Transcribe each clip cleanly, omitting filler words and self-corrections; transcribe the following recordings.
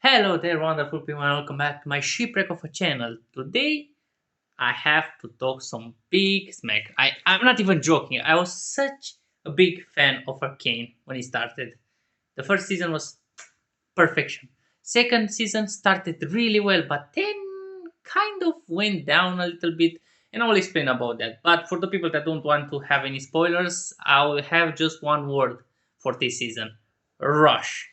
Hello there, wonderful people, and welcome back to my shipwreck of a channel. Today, I have to talk some big smack. I'm not even joking. I was such a big fan of Arcane when it started. The first season was perfection. Second season started really well, but then kind of went down a little bit, and I will explain about that. But for the people that don't want to have any spoilers, I will have just one word for this season: rush.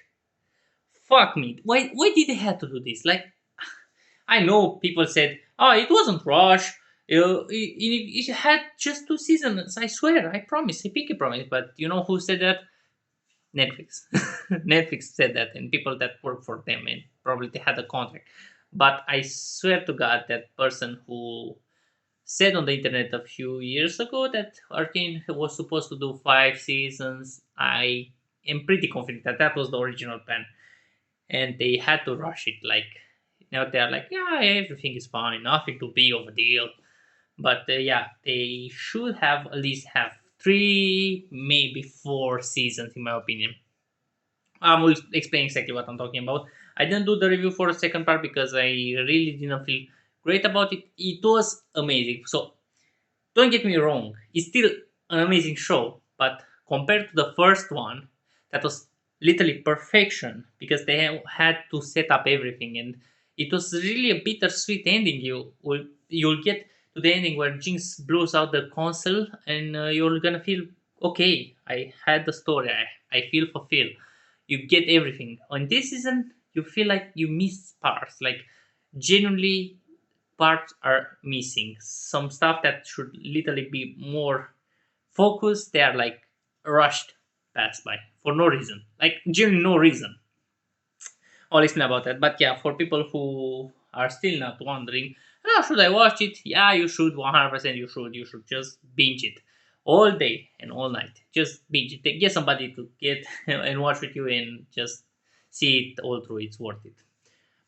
Fuck me. Why did they have to do this? Like, I know people said, oh, it wasn't Rush. It had just 2 seasons. I swear. I promise. I pinky promise. But you know who said that? Netflix. Netflix said that, and people that work for them, and probably they had a contract. But I swear to God, that person who said on the internet a few years ago that Arcane was supposed to do 5 seasons, I am pretty confident that that was the original plan, and they had to rush it. Like, they're like, yeah, everything is fine, nothing to be of a deal. But yeah, they should have at least have 3, maybe 4 seasons, in my opinion. I will explain exactly what I'm talking about. I didn't do the review for the second part because I really didn't feel great about it. It was amazing. So don't get me wrong, it's still an amazing show, but compared to the first one, that was literally perfection because they had to set up everything, and it was really a bittersweet ending. You'll get to the ending where Jinx blows out the console, and you're gonna feel okay. I had the story. I feel fulfilled. You get everything. On this season, you feel like you miss parts. Like, genuinely, parts are missing. Some stuff that should literally be more focused, they are like rushed past by for no reason. Like, genuinely no reason. I'll explain about that. But yeah, for people who are still not wondering, oh, should I watch it? Yeah, you should. 100% you should. You should just binge it all day and all night. Just binge it. Get somebody to get and watch with you and just see it all through. It's worth it.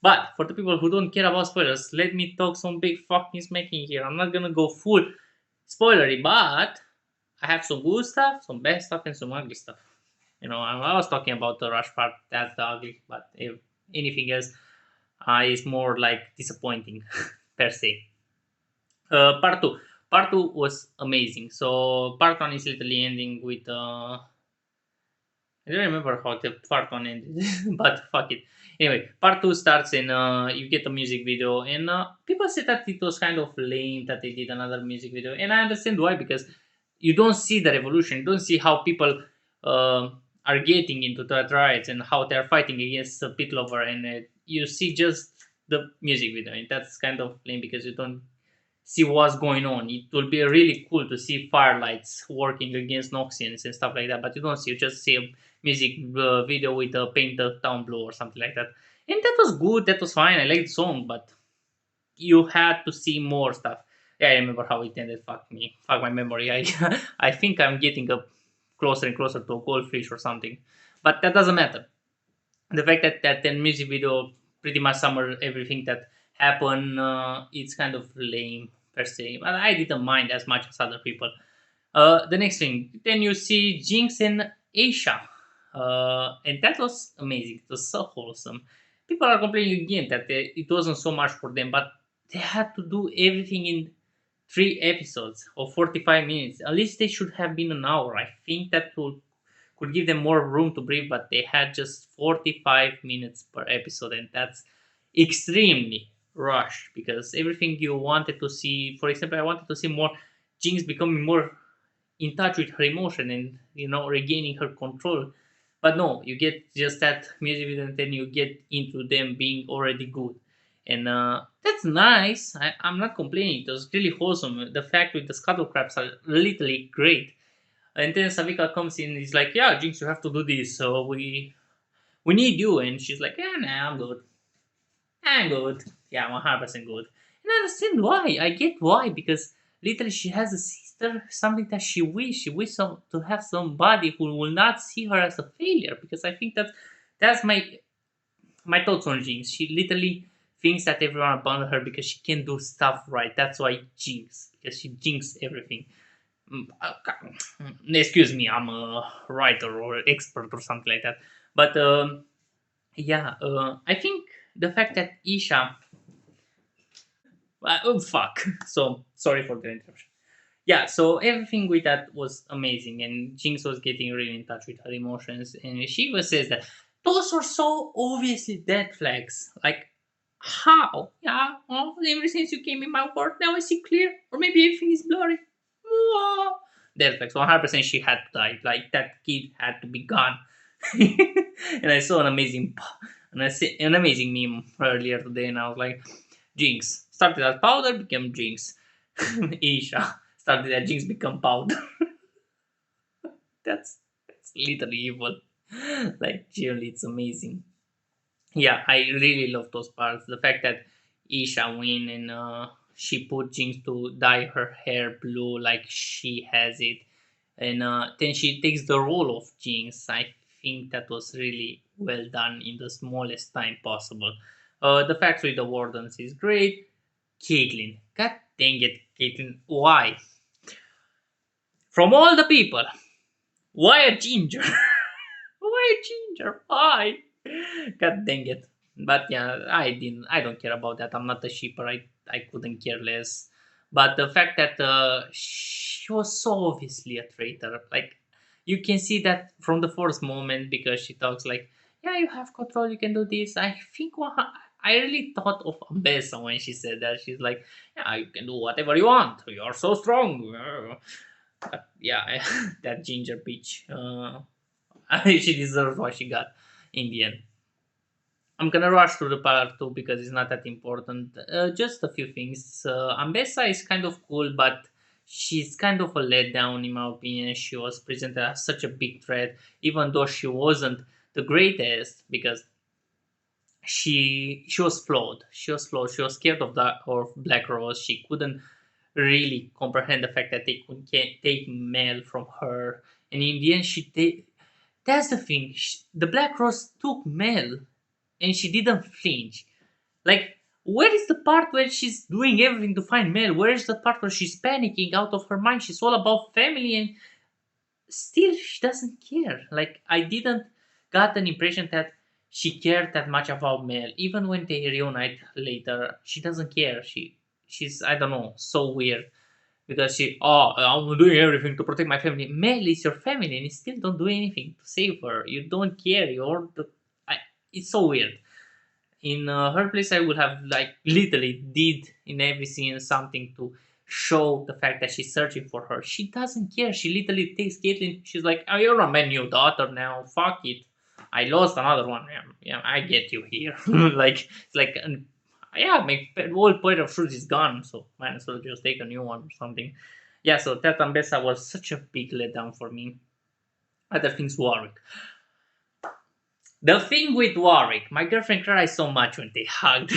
But for the people who don't care about spoilers, let me talk some big fucking smacking here. I'm not gonna go full spoilery, but I have some good stuff, some bad stuff, and some ugly stuff. I was talking about the rush part, that's the ugly, but if anything else is more like disappointing per se. Part 2. Part 2 was amazing. So, part 1 is literally ending with I don't remember how the part one ended, but fuck it. Anyway, part two starts and you get a music video, and people said that it was kind of lame that they did another music video, and I understand why, because you don't see the revolution, you don't see how people uh, are getting into the riots and how they're fighting against the pit lover, and you see just the music video, and that's kind of lame because you don't see what's going on. It will be really cool to see firelights working against Noxians and stuff like that, but you don't see. You just see a music video with a painted town blue or something like that, and that was good. That was fine. I liked the song, but you had to see more stuff. Yeah, I remember how it ended. Fuck me, fuck my memory. I I think I'm getting up closer and closer to a goldfish or something, but that doesn't matter. The fact that that music video pretty much summarized everything that happened, it's kind of lame per se, but I didn't mind as much as other people. The next thing, then you see Jinx and Aisha, and that was amazing. It was so wholesome. People are complaining again that it wasn't so much for them, but they had to do everything in 3 episodes of 45 minutes. At least they should have been an hour. I think that could give them more room to breathe, but they had just 45 minutes per episode, and that's extremely rushed because everything you wanted to see, for example, I wanted to see more Jinx becoming more in touch with her emotion and regaining her control. But no, you get just that music video and then you get into them being already good. And that's nice. I'm not complaining. It was really wholesome. The fact with the scuttle crabs are literally great. And then Savika comes in and he's like, yeah, Jinx, you have to do this. So we need you. And she's like, yeah, nah, I'm good. I'm good. Yeah, I'm 100% good. And I understand why. I get why. Because literally she has a sister, something that she wish. She wishes to have somebody who will not see her as a failure. Because I think that's my thoughts on Jinx. She literally thinks that everyone abandoned her because she can do stuff right. That's why Jinx. Because she jinxed everything. Excuse me, I'm a writer or expert or something like that. But yeah, I think the fact that Isha, oh fuck, so sorry for the interruption. Yeah, so everything with that was amazing, and Jinx was getting really in touch with her emotions, and she was says that those were so obviously dead flags. Like, how? Yeah, well, ever since you came in my world, now I see clear, or maybe everything is blurry. Whoa. Dead flags. 100% she had to die. Like that kid had to be gone. And I saw an amazing meme earlier today, and I was like, Jinx started as powder, became Jinx. Isha started as Jinx, become powder. That's literally evil. Like genuinely, it's amazing. Yeah, I really love those parts. The fact that Isha win and she put Jinx to dye her hair blue like she has it, and then she takes the role of Jinx. I think that was really well done in the smallest time possible. The fact with the Wardens is great. Caitlyn, god dang it, Caitlyn, why? From all the people, why a ginger? Why a ginger? Why? God dang it. But yeah, I don't care about that. I'm not a shipper. I couldn't care less. But the fact that she was so obviously a traitor, like you can see that from the first moment because she talks like, yeah, you have control, you can do this. I think I really thought of Ambessa when she said that. She's like, yeah, you can do whatever you want. You are so strong. But yeah, that ginger bitch. She deserves what she got in the end. I'm gonna rush through the part two because it's not that important. Just a few things. Ambessa is kind of cool, but she's kind of a letdown in my opinion. She was presented as such a big threat, even though she wasn't the greatest because she was flawed. She was flawed. She was scared of that or Black Rose. She couldn't really comprehend the fact that they could take Mel from her, and in the end, that's the thing. The Black Rose took Mel and she didn't flinch. Like, where is the part where she's doing everything to find Mel? Where is the part where she's panicking out of her mind? She's all about family and still she doesn't care. Like, I didn't got an impression that she cared that much about Mel. Even when they reunite later, she doesn't care. She's I don't know, so weird because I'm doing everything to protect my family. Mel is your family, and you still don't do anything to save her. You don't care. It's so weird. In her place, I would have like literally did in every scene something to show the fact that she's searching for her. She doesn't care. She literally takes Caitlyn. She's like, "Oh, you're not my new daughter now. Fuck it. I lost another one. Yeah, yeah, I get you here." Like it's like, yeah, my whole point of truth is gone. So might as well just take a new one or something. Yeah. So that Ambessa was such a big letdown for me. Other things, Warwick. The thing with Warwick, my girlfriend cries so much when they hugged.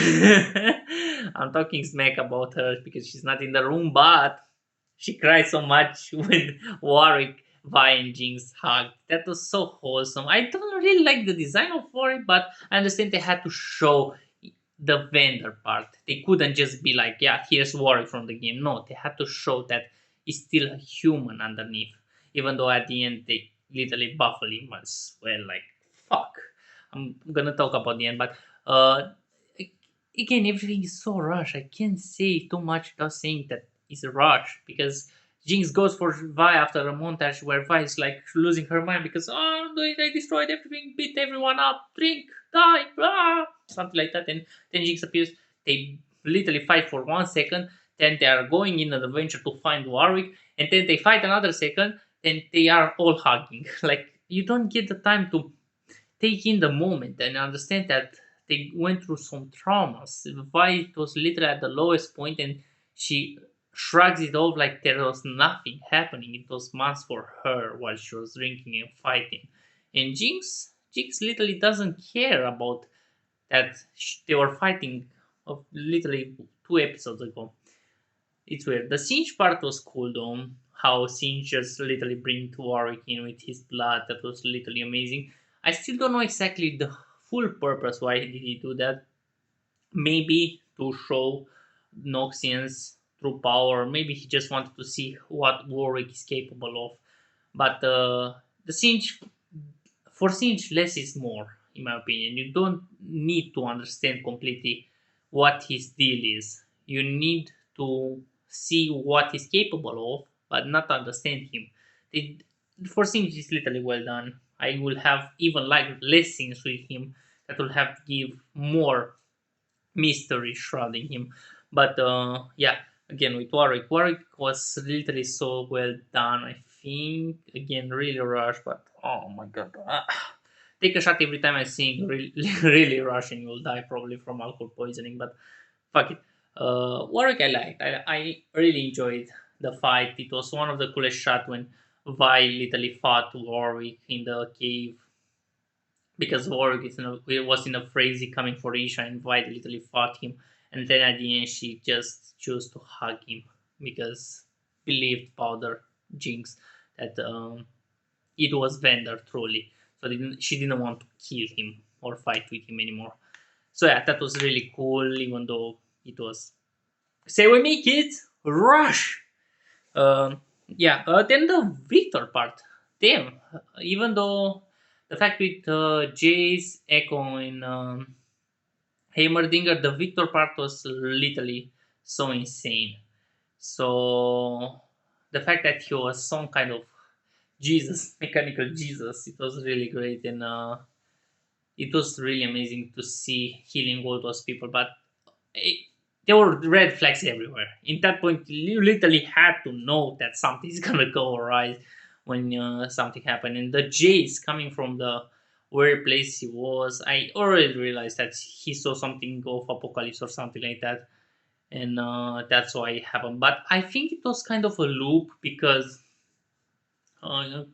I'm talking smack about her because she's not in the room, but she cries so much when Warwick, Vi, and Jinx hugged. That was so wholesome. I don't really like the design of Warwick, but I understand they had to show the vendor part. They couldn't just be like, yeah, here's Warwick from the game. No, they had to show that he's still a human underneath. Even though at the end they literally buffle him as well. Like, fuck. I'm gonna talk about the end, but uh, again, everything is so rushed. I can't say too much without saying that it's a rush because Jinx goes for Vi after a montage where Vi is like losing her mind because they destroyed everything, beat everyone up, drink, die, blah, something like that. And then Jinx appears. They literally fight for 1 second. Then they are going in an adventure to find Warwick, and then they fight another second. Then they are all hugging. Like you don't get the time to take in the moment and understand that they went through some traumas. Vi was literally at the lowest point and she shrugs it off like there was nothing happening in those months for her while she was drinking and fighting. And Jinx literally doesn't care about that they were fighting of literally 2 episodes ago. It's weird. The Singe part was cool though. How Singe just literally bring to Warwick in with his blood. That was literally amazing. I still don't know exactly the full purpose why did he do that. Maybe to show Noxian's true power. Maybe he just wanted to see what Warwick is capable of. But the Singe for Singe, less is more. in my opinion. You don't need to understand completely what his deal is. You need to see what he's capable of, but not understand him. The, the first thing is literally well done. I will have even like less scenes with him that will have give more mystery shrouding him. But yeah, again with Warwick was literally so well done. I think again really rushed, but oh my god, take a shot every time I sing. Really, really rushing, you'll die probably from alcohol poisoning. But fuck it. Warwick I liked. I really enjoyed the fight. It was one of the coolest shots when Vi literally fought Warwick in the cave because Warwick was in a frenzy coming for Isha and White literally fought him. And then at the end, she just chose to hug him because believed Powder Jinx that it was Vander truly. So she didn't want to kill him or fight with him anymore. So yeah, that was really cool, even though it was. Say with me, kids! Rush! Yeah, then the Victor part. Damn, even though the fact with Jace, Echo, and Heimerdinger, the Victor part was literally so insane. So the fact that he was some kind of Jesus, mechanical Jesus, it was really great, and it was really amazing to see healing all those people. But it, there were red flags everywhere. In that point, you literally had to know that something's gonna go right when something happened. And the Jace coming from the where place he was, I already realized that he saw something of apocalypse or something like that, and that's why it happened. But I think it was kind of a loop because uh,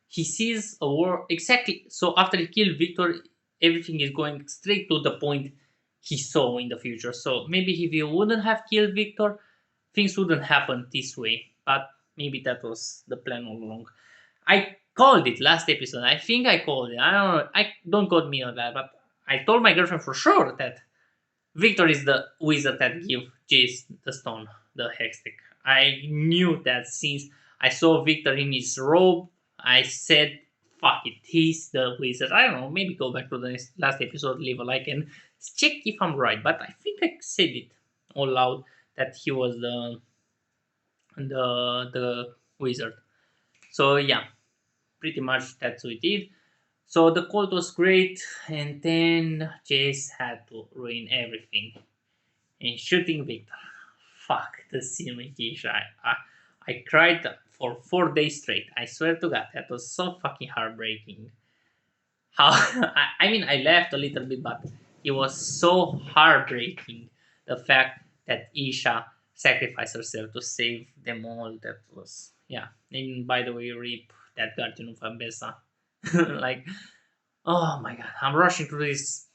he sees a war exactly. So after he killed Victor, everything is going straight to the point he saw in the future. So maybe if he wouldn't have killed Victor, things wouldn't happen this way. But maybe that was the plan all along. I called it last episode. I think I called it. I don't know. I don't quote me on that, but I told my girlfriend for sure that Victor is the wizard that give Jace the stone, the hextech. I knew that since I saw Victor in his robe. I said, "Fuck it, he's the wizard." I don't know. Maybe go back to the last episode, leave a like, and check if I'm right. But I think I said it all loud that he was the wizard. So yeah, pretty much that's what it did. So the cult was great, and then Jace had to ruin everything and shooting Victor. Fuck the scene with Keisha. I cried for 4 days straight. I swear to God, that was so fucking heartbreaking. How I mean, I laughed a little bit, but it was so heartbreaking. The fact that Isha sacrificed herself to save them all. That was yeah. And by the way, rip that guardian of Ambessa. Like, oh my God, I'm rushing through this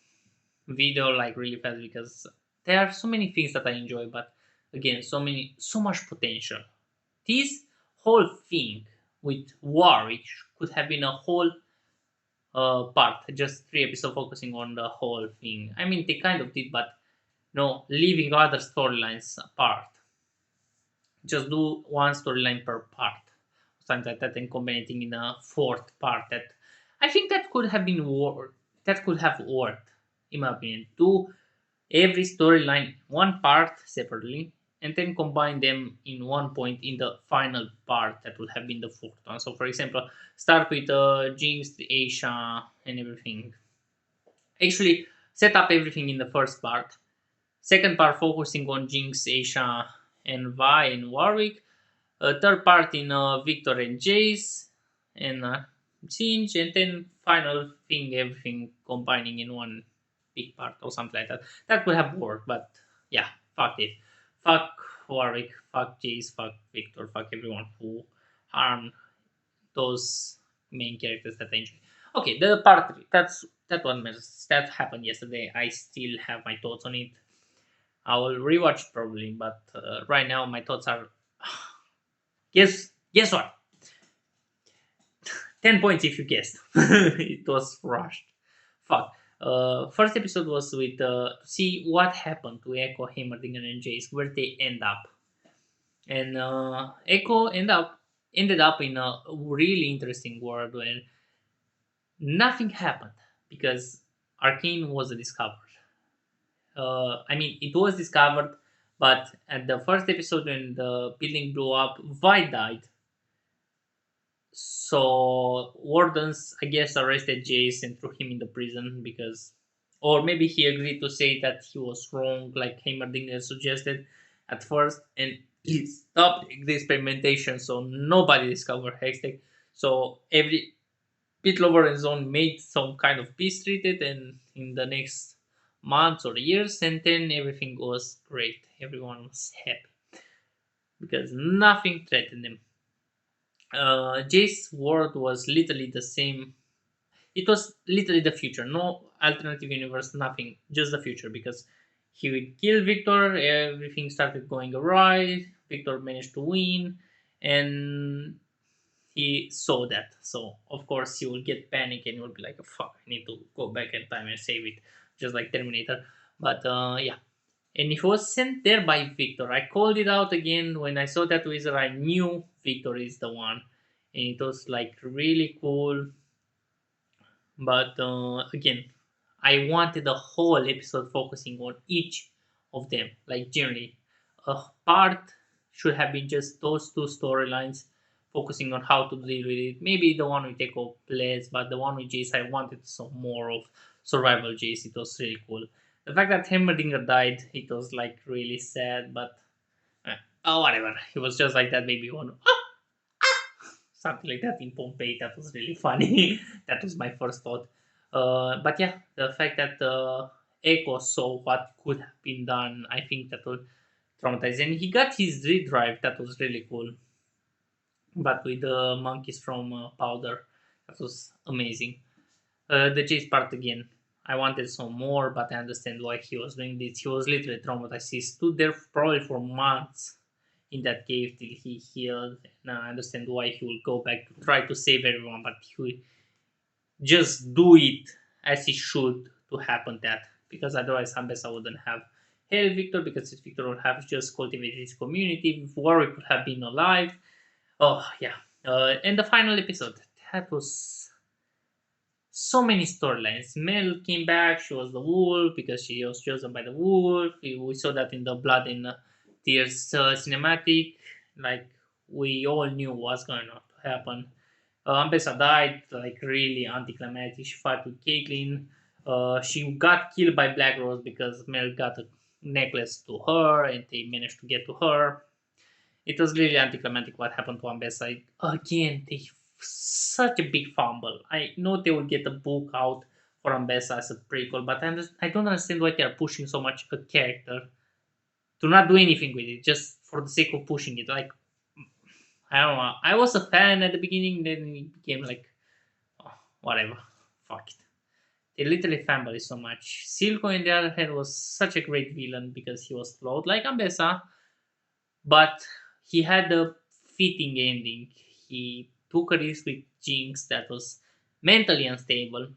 video like really fast because there are so many things that I enjoy, but again, so much potential. This whole thing with Warwick could have been a whole part, just 3 episodes focusing on the whole thing. I mean, they kind of did, but no, leaving other storylines apart. Just do one storyline per part, something like that, and combining in a fourth part. That I think that could have been that could have worked, in my opinion. Do every storyline one part separately and then combine them in one point in the final part that would have been the fourth one. So for example, start with Jinx, Asia, and everything. Actually, set up everything in the first part. Second part focusing on Jinx, Asia, and Vi and Warwick. Third part in Victor and Jace and Singe, and then final thing everything combining in one big part or something like that. That would have worked, but yeah, fuck it. Fuck Warwick, fuck Jace, fuck Victor, fuck everyone who harmed those main characters that I enjoy. Okay, the part three. That one matters. That happened yesterday. I still have my thoughts on it. I will rewatch it probably, but right now my thoughts are. Guess what? 10 points if you guessed. It was rushed. Fuck. First episode was with to see what happened to Echo, Heimerdinger, and Jace, where they end up. And Echo ended up in a really interesting world where nothing happened because Arcane was discovered. I mean, it was discovered, but at the first episode when the building blew up, Vi died. So wardens, I guess, arrested Jace and threw him in the prison because, or maybe he agreed to say that he was wrong, like Heimerdinger suggested at first, and he stopped the experimentation, so nobody discovered Hextech. So every pit lover and zone made some kind of peace treated, and in the next months or years, and then everything was great. Everyone was happy because nothing threatened them. Jace's world was literally the same. It was literally the future. No alternative universe, nothing. Just the future because he would kill Victor. Everything started going awry. Victor managed to win, and he saw that. So of course he will get panic and he will be like, "Fuck! I need to go back in time and save it," just like Terminator. But yeah, and it was sent there by Victor. I called it out again when I saw that wizard. I knew Victor is the one, and it was like really cool. But again, I wanted a whole episode focusing on each of them. Like generally, a part should have been just those two storylines, focusing on how to deal with it. Maybe the one with Echo plays, but the one with Jace, I wanted some more of survival Jace. It was really cool. The fact that Hemmerdinger died, it was like really sad, but oh whatever. It was just like that baby one. Something like that in Pompeii. That was really funny. That was my first thought. But yeah, the fact that Echo saw what could have been done, I think that will traumatize. And he got his redrive. That was really cool. But with the monkeys from Powder, that was amazing. The chase part again. I wanted some more, but I understand why he was doing this. He was literally traumatized. He stood there probably for months in that cave till he healed. And I understand why he will go back to try to save everyone, but he will just do it as he should to happen that. Because otherwise Ambessa wouldn't have held Victor, because if Victor would have just cultivated his community, Warwick would have been alive. Oh, yeah. And the final episode, that was so many storylines. Mel came back. She was the wolf because she was chosen by the wolf. We saw that in the Blood and Tears cinematic. Like we all knew what's going on to happen. Ambessa died like really anticlimactic. She fought with Caitlyn. She got killed by Black Rose because Mel got a necklace to her and they managed to get to her. It was really anticlimactic what happened to Ambessa. Again, they such a big fumble. I know they will get a book out for Ambessa as a prequel, but I don't understand why they are pushing so much a character to not do anything with it, just for the sake of pushing it. Like, I don't know. I was a fan at the beginning, then it became like, oh, whatever. Fuck it. They literally fanboy so much. Silco, on the other hand, was such a great villain because he was flawed like Ambessa, but he had a fitting ending. He took a risk with Jinx that was mentally unstable,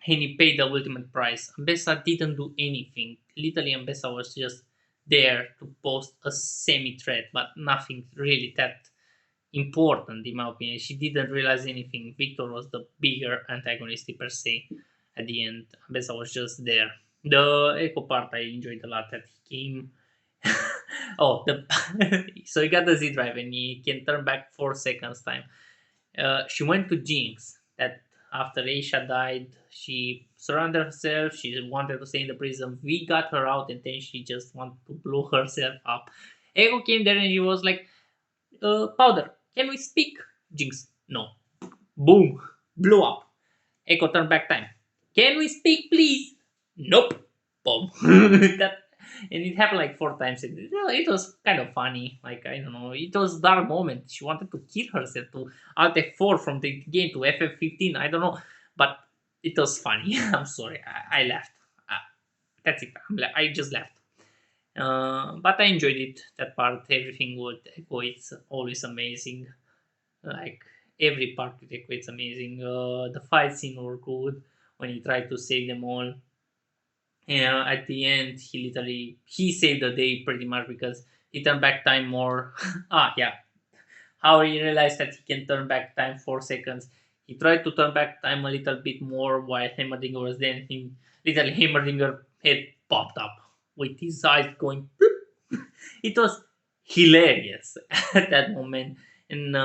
and he paid the ultimate price. Ambessa didn't do anything. Literally, Ambessa was just there to post a semi-threat, but nothing really that important, in my opinion. She didn't realize anything. Victor was the bigger antagonist per se. At the end, Ambessa was just there. The Echo part I enjoyed a lot that he came. Oh, the so he got the Z drive and he can turn back 4 seconds time. She went to Jinx. That after Aisha died, she surrendered herself. She wanted to stay in the prison. We got her out, and then she just wanted to blow herself up. Echo came there and he was like, "Powder, can we speak?" Jinx, no. Boom, blew up. Echo turned back time. Can we speak, please? Nope. Boom. That and it happened like 4 times. It was kind of funny. Like I don't know, it was dark moment. She wanted to kill herself to Alt F4 from the game to FF15. I don't know, but it was funny. I'm sorry, I laughed. That's it. I just laughed. But I enjoyed it. That part, everything would Echo. It's always amazing. Like every part with Echo, it's amazing. The fight scene were good when he tried to save them all. Yeah, at the end, he saved the day pretty much because he turned back time more. Ah, yeah, how he realized that he can turn back time 4 seconds. He tried to turn back time a little bit more while Heimerdinger was dancing. Little Heimerdinger head popped up with his eyes going. Boop. It was hilarious at that moment. And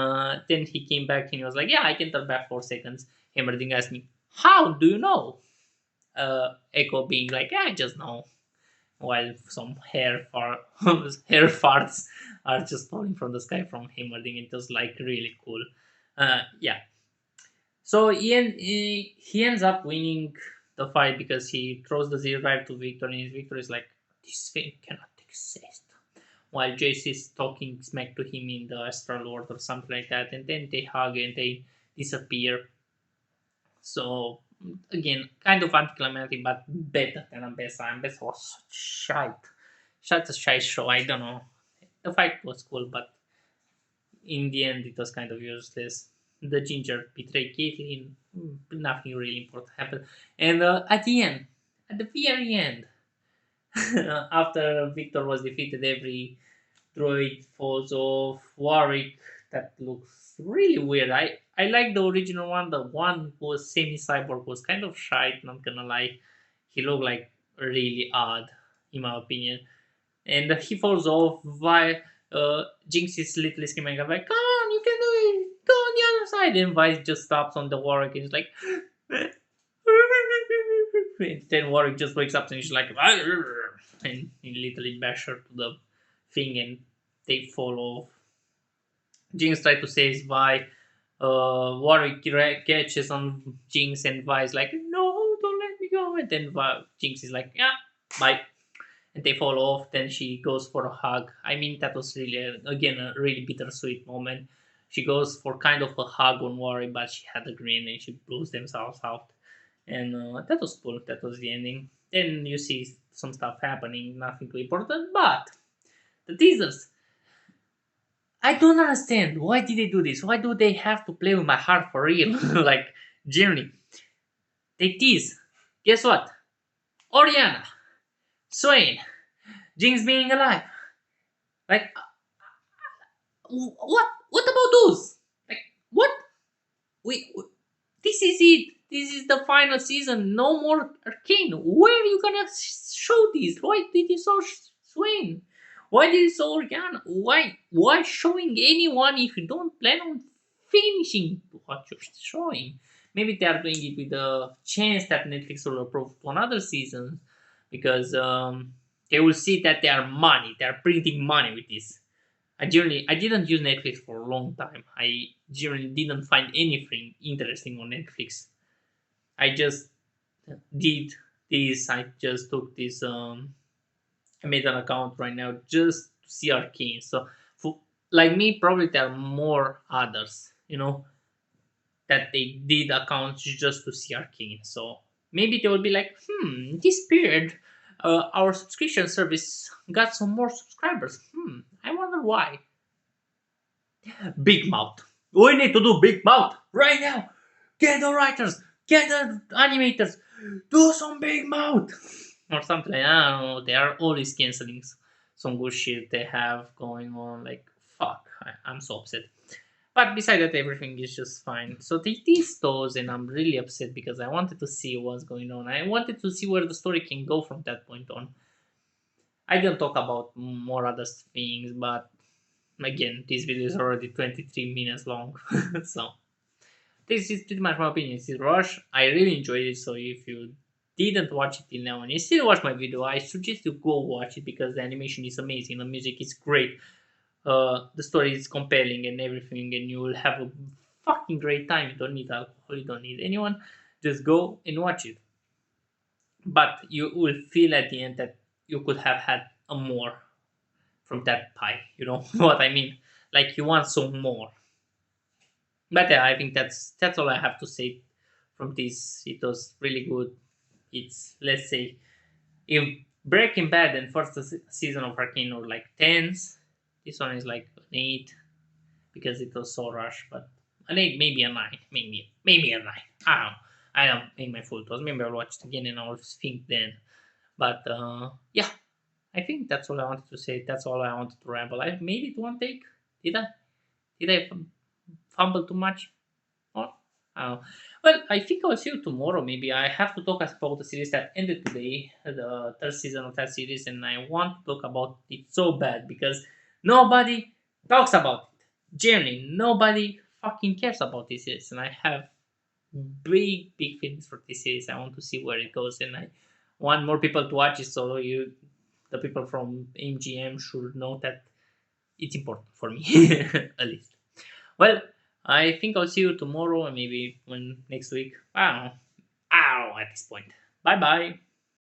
then he came back and he was like, "Yeah, I can turn back 4 seconds." Heimerdinger asked me, "How do you know?" Echo being like, "Yeah, I just know." While some hair farts are just falling from the sky from Heimerdinger. It was like really cool. Yeah, so he ends up winning the fight because he throws the zero drive to Victor, and his Victor is like, "This thing cannot exist." While Jace is talking smack to him in the astral world or something like that, and then they hug and they disappear. So again, kind of anticlimactic, but better than Ambessa. Ambessa was such a shy show. I don't know. The fight was cool, but in the end, it was kind of useless. The ginger betrayed Caitlyn. Nothing really important happened. And at the end, at the very end, after Victor was defeated, every droid falls off. Warwick, that looks really weird. I like the original one. The one who was semi cyborg was kind of shy, not gonna lie. He looked like really odd, in my opinion, and he falls off while Jinx is literally screaming like, "Come on, you can do it! Go on the other side!" And Vice just stops on the Warwick and is like, and then Warwick just wakes up and she's like, and he literally bash her to the thing and they fall off. Jinx tries to save Vi. Warwick catches on Jinx and Vi is like, "No, don't let me go!" And then Jinx is like, "Yeah, bye." And they fall off. Then she goes for a hug. I mean, that was really, again, a really bittersweet moment. She goes for kind of a hug on Worry, but she had a grin and she blows themselves out. And that was cool. That was the ending. Then you see some stuff happening, nothing too important, but the teasers. I don't understand. Why did they do this? Why do they have to play with my heart for real? Like, genuinely. They tease. Guess what? Oriana, Swain, Jinx being alive. Like, what about those? Like, what? We this is it. This is the final season. No more Arcane. Where are you gonna show this? Why did you show Swain? Why did you show Oriana? Why showing anyone if you don't plan on finishing what you're showing? Maybe they are doing it with the chance that Netflix will approve to another season because they will see that they are money. They are printing money with this. I didn't use Netflix for a long time. I generally didn't find anything interesting on Netflix. I just did this. I just took this. I made an account right now just to see Arcane. So, for like me, probably there are more others. That they did accounts just to see Arcane. So maybe they will be like, this period, our subscription service got some more subscribers. I wonder why. Big mouth. We need to do big mouth right now. Get the writers, get the animators, do some big mouth or something. I don't know. They are always canceling some good shit they have going on. Like fuck, I'm so upset. But besides that, everything is just fine. So they teased those, and I'm really upset because I wanted to see what's going on. I wanted to see where the story can go from that point on. I didn't talk about more other things, but again, this video is already 23 minutes long. So this is pretty much my opinion. It's Rush. I really enjoyed it. So if you didn't watch it till now and you still watch my video, I suggest you go watch it because the animation is amazing, the music is great, the story is compelling and everything, and you will have a fucking great time. You don't need alcohol, you don't need anyone. Just go and watch it. But you will feel at the end that you could have had a more from that pie. You know what I mean? Like you want some more. But yeah, I think that's all I have to say from this. It was really good. It's, let's say, if Breaking Bad and first season of Arcane were like tens, this one is like an 8 because it was so rushed. But an 8, maybe a 9, maybe a 9. I don't know. I don't make my full thoughts. Maybe I'll watch it again and I'll think then. But yeah, I think that's all I wanted to say. That's all I wanted to ramble. I made it one take. Did I? Did I fumble too much? Oh, Well, I think I'll see you tomorrow. Maybe I have to talk about the series that ended today, the third season of that series, and I want to talk about it so bad because nobody talks about it. Genuinely, nobody fucking cares about this series, and I have big feelings for this series. I want to see where it goes, and I want more people to watch it. So you, the people from MGM, should know that it's important for me, at least. Well, I think I'll see you tomorrow and maybe when next week. I don't know. I don't know at this point. Bye bye.